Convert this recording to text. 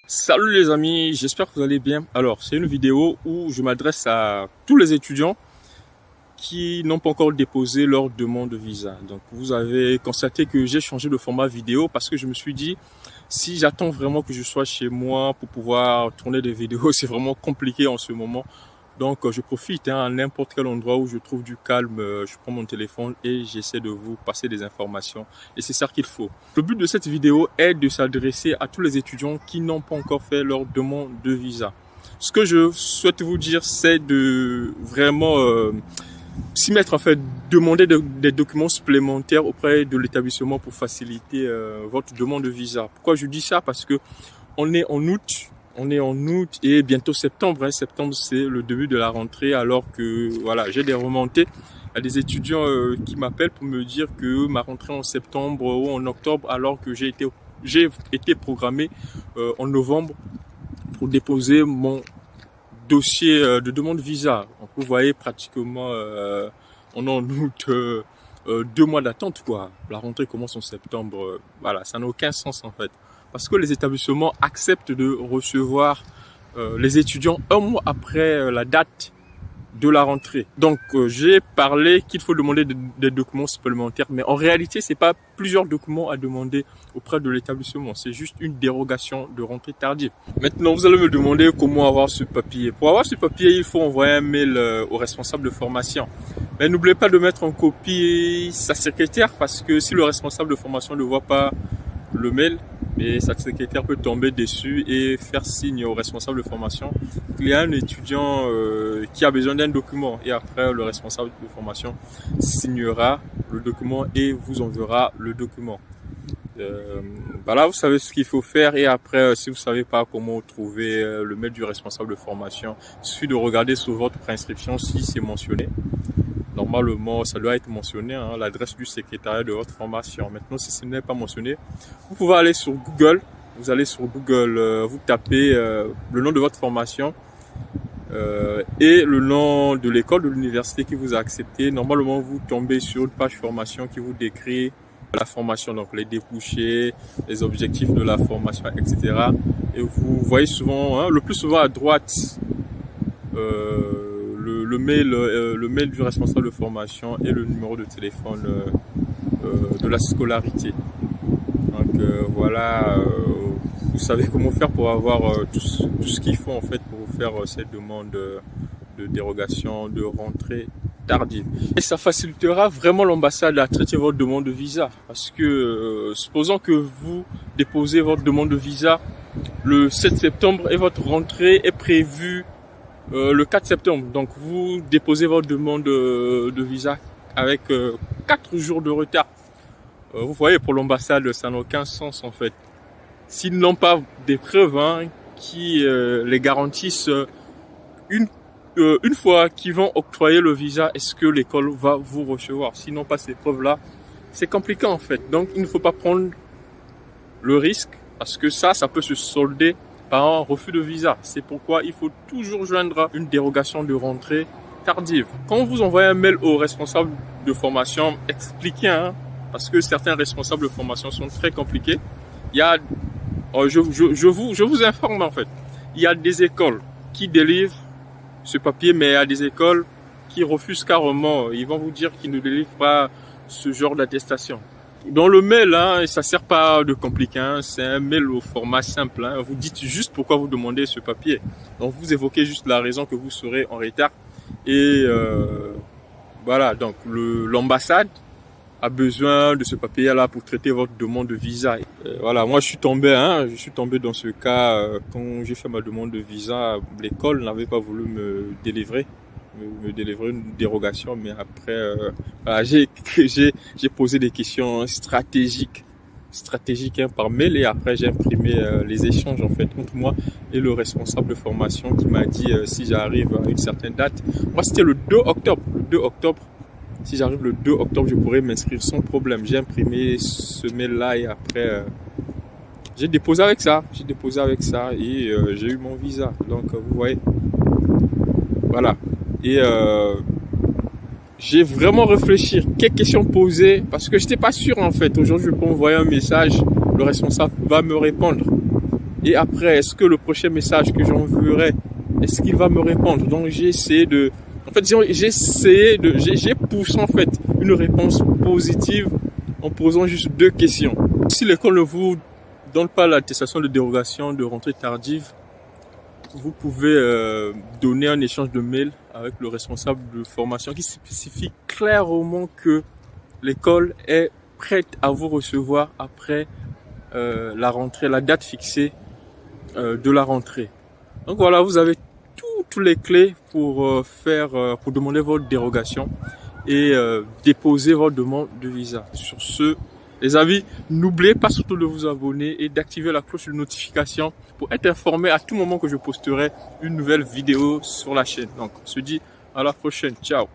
Salut les amis, j'espère que vous allez bien. Alors, c'est une vidéo où je m'adresse à tous les étudiants qui n'ont pas encore déposé leur demande de visa. Donc, vous avez constaté que j'ai changé de format vidéo parce que je me suis dit, si j'attends vraiment que je sois chez moi pour pouvoir tourner des vidéos, c'est vraiment compliqué en ce moment. Donc, je profite à n'importe quel endroit où je trouve du calme, je prends mon téléphone et j'essaie de vous passer des informations. Et c'est ça qu'il faut. Le but de cette vidéo est de s'adresser à tous les étudiants qui n'ont pas encore fait leur demande de visa. Ce que je souhaite vous dire, c'est de vraiment s'y mettre, en fait, demander des documents supplémentaires auprès de l'établissement pour faciliter votre demande de visa. Pourquoi je dis ça? Parce que on est en août. On est en août et bientôt septembre. Septembre, c'est le début de la rentrée, alors que voilà, j'ai des remontées. Il y a des étudiants qui m'appellent pour me dire que ma rentrée en septembre ou en octobre, alors que j'ai été programmé en novembre pour déposer mon dossier de demande visa. Donc, vous voyez, pratiquement on est en août, 2 mois d'attente, quoi. La rentrée commence en septembre. Voilà, ça n'a aucun sens en fait. Parce que les établissements acceptent de recevoir les étudiants 1 mois après la date de la rentrée. Donc, j'ai parlé qu'il faut demander des documents supplémentaires, mais en réalité, c'est pas plusieurs documents à demander auprès de l'établissement. C'est juste une dérogation de rentrée tardive. Maintenant, vous allez me demander comment avoir ce papier. Pour avoir ce papier, il faut envoyer un mail au responsable de formation. Mais n'oubliez pas de mettre en copie sa secrétaire, parce que si le responsable de formation ne voit pas le mail, et sa secrétaire peut tomber dessus et faire signe au responsable de formation qu'il y a un étudiant qui a besoin d'un document, et après le responsable de formation signera le document et vous enverra le document. Voilà, vous savez ce qu'il faut faire, et après si vous savez pas comment trouver le mail du responsable de formation, il suffit de regarder sur votre préinscription si c'est mentionné. Normalement, ça doit être mentionné, l'adresse du secrétariat de votre formation. Maintenant, si ce n'est pas mentionné, vous pouvez aller sur Google. Vous allez sur Google, vous tapez le nom de votre formation et le nom de l'école, de l'université qui vous a accepté. Normalement, vous tombez sur une page formation qui vous décrit la formation, donc les débouchés, les objectifs de la formation, etc. Et vous voyez souvent, le plus souvent à droite, le mail du responsable de formation et le numéro de téléphone de la scolarité. Donc voilà, vous savez comment faire pour avoir tout ce qu'il faut en fait pour faire cette demande de dérogation de rentrée tardive. Et ça facilitera vraiment l'ambassade à traiter votre demande de visa, parce que supposons que vous déposez votre demande de visa le 7 septembre et votre rentrée est prévue le 4 septembre. Donc vous déposez votre demande de visa avec 4 jours de retard. Vous voyez, pour l'ambassade, ça n'a aucun sens en fait. S'ils n'ont pas des preuves qui les garantissent une fois qu'ils vont octroyer le visa, est-ce que l'école va vous recevoir? S'ils n'ont pas ces preuves-là, c'est compliqué en fait. Donc il ne faut pas prendre le risque, parce que ça peut se solder par un refus de visa. C'est pourquoi il faut toujours joindre une dérogation de rentrée tardive. Quand vous envoyez un mail au responsable de formation, expliquez, parce que certains responsables de formation sont très compliqués. Il y a, je vous informe en fait, il y a des écoles qui délivrent ce papier, mais il y a des écoles qui refusent carrément. Ils vont vous dire qu'ils ne délivrent pas ce genre d'attestation. Dans le mail, ça sert pas de compliqué, c'est un mail au format simple. Vous dites juste pourquoi vous demandez ce papier. Donc vous évoquez juste la raison que vous serez en retard. Et voilà, donc l'ambassade a besoin de ce papier-là pour traiter votre demande de visa. Voilà, moi je suis tombé dans ce cas quand j'ai fait ma demande de visa. L'école n'avait pas voulu me délivrer une dérogation, mais après voilà, j'ai posé des questions stratégiques par mail, et après j'ai imprimé les échanges en fait entre moi et le responsable de formation qui m'a dit si j'arrive à une certaine date. Moi c'était le 2 octobre. Si j'arrive le 2 octobre, je pourrais m'inscrire sans problème. J'ai imprimé ce mail là, et après j'ai déposé avec ça et j'ai eu mon visa. Donc vous voyez, voilà. Et j'ai vraiment réfléchi, quelles questions poser, parce que j'étais pas sûr en fait. Aujourd'hui, je peux envoyer un message, le responsable va me répondre. Et après, est-ce que le prochain message que j'enverrai, est-ce qu'il va me répondre? Donc j'ai essayé de, en fait, j'ai poussé en fait une réponse positive en posant juste 2 questions. Si l'école ne vous donne pas l'attestation de dérogation de rentrée tardive, vous pouvez donner un échange de mail avec le responsable de formation qui spécifie clairement que l'école est prête à vous recevoir après la rentrée, la date fixée de la rentrée. Donc voilà, vous avez toutes les clés pour pour demander votre dérogation et déposer votre demande de visa. Sur ce, les amis, n'oubliez pas surtout de vous abonner et d'activer la cloche de notification pour être informé à tout moment que je posterai une nouvelle vidéo sur la chaîne. Donc, on se dit à la prochaine. Ciao!